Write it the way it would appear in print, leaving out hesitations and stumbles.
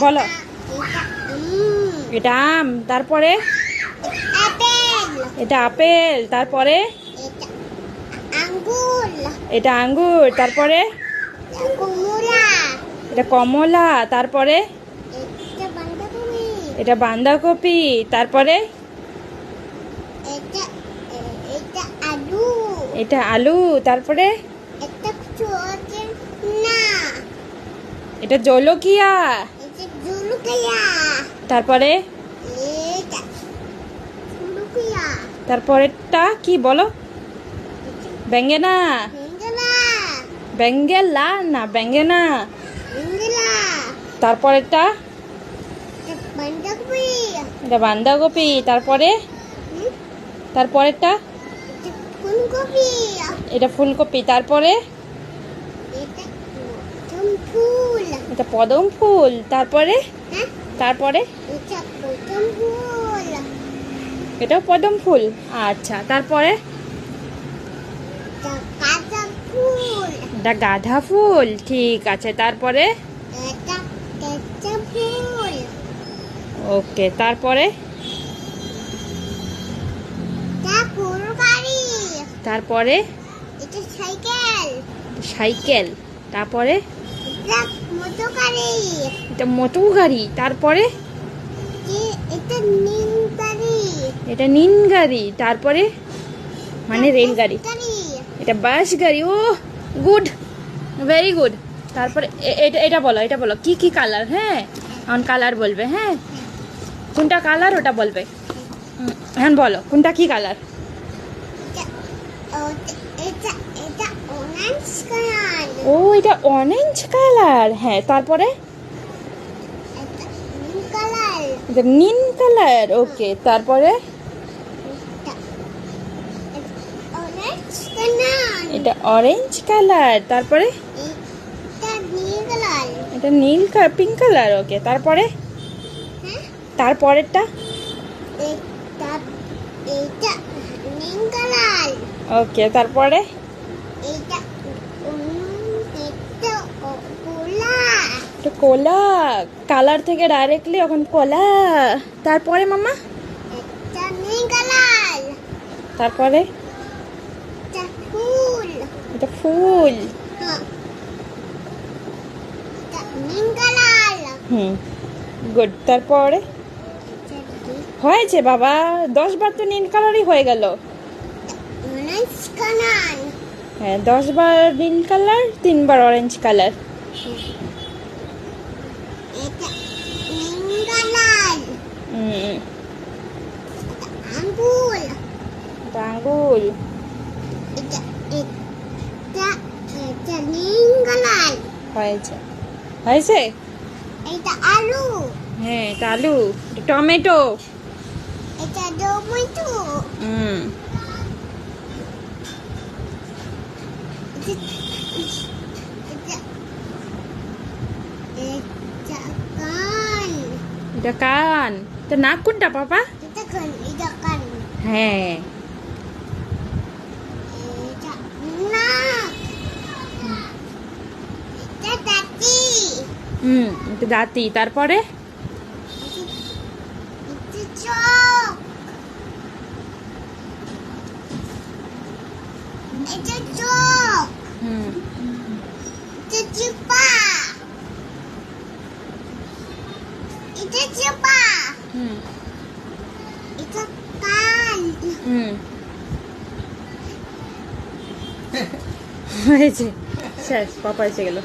বলো। এটা আম, তারপরে এটা আপেল, তারপরে এটা আঙ্গুর, তারপরে এটা কমলা, তারপরে এটা বাঁধাকপি, তারপরে এটা আলু, তারপরে এটা জলকিয়া, তারপরে তারপরেরটা কি বলো? বেঙ্গেনা, বেঙ্গেলা না বেঙ্গেনা, তারপরেরটা এটা বাঁধাকপি, তারপরে তারপরেরটা এটা ফুলকপি, তারপরে এটা পদম ফুল, তারপরে তারপরে এটাও পদম ফুল। আচ্ছা, তারপরে এটা গাঁদা ফুল, ঠিক আছে। তারপরে ওকে, তারপরে তারপরে সাইকেল, তারপরে এটা মোটর গাড়ি, তারপরে এটা নিন গাড়ি, তারপরে মানে রেলগাড়ি, এটা বাস গাড়ি। ও গুড, ভেরি গুড। তারপরে এটা এটা বলো, এটা বলো কি কি কালার? হ্যাঁ, এখন কালার বলবে। হ্যাঁ, কোনটা কালার ওটা বলবে। এখন বলো কোনটা কি কালার? ও, এটা অরেঞ্জ কালার। হ্যাঁ, তারপরে এটা নীল কালার। ওকে, তারপরে এটা অরেঞ্জ কালার, তারপরে এটা নীল পিঙ্ক কালার। ওকে, তারপরে তারপরেরটা ওকে, তারপরে কোলা, কালার থেকে ডাইরেক্টলি এখন কোলা। তারপরে মামা তারপরে এটা ফুল। গুড। তারপরে হয়েছে বাবা, 10 বার তো নীল কালারই হয়ে গেল। হ্যাঁ, 10 বার নীল কালার, 3 বার অরেঞ্জ কালার। আঙ্গুল, হয়েছে হয়েছে। আলু, হ্যাঁ, এটা আলু। টমেটো, এটা টমেটো, এটা কান। তো নাক কোনটা পাপা? এটা কান, হ্যাঁ, এটা নাক, এটা দাঁতি, এটা দাঁতি। তারপরে এটা চোখ, এটা চোখ, এটা চিপা, এটা চিপা, এটা কান। হয়েছে, শেষ। পাপা এসে গেল।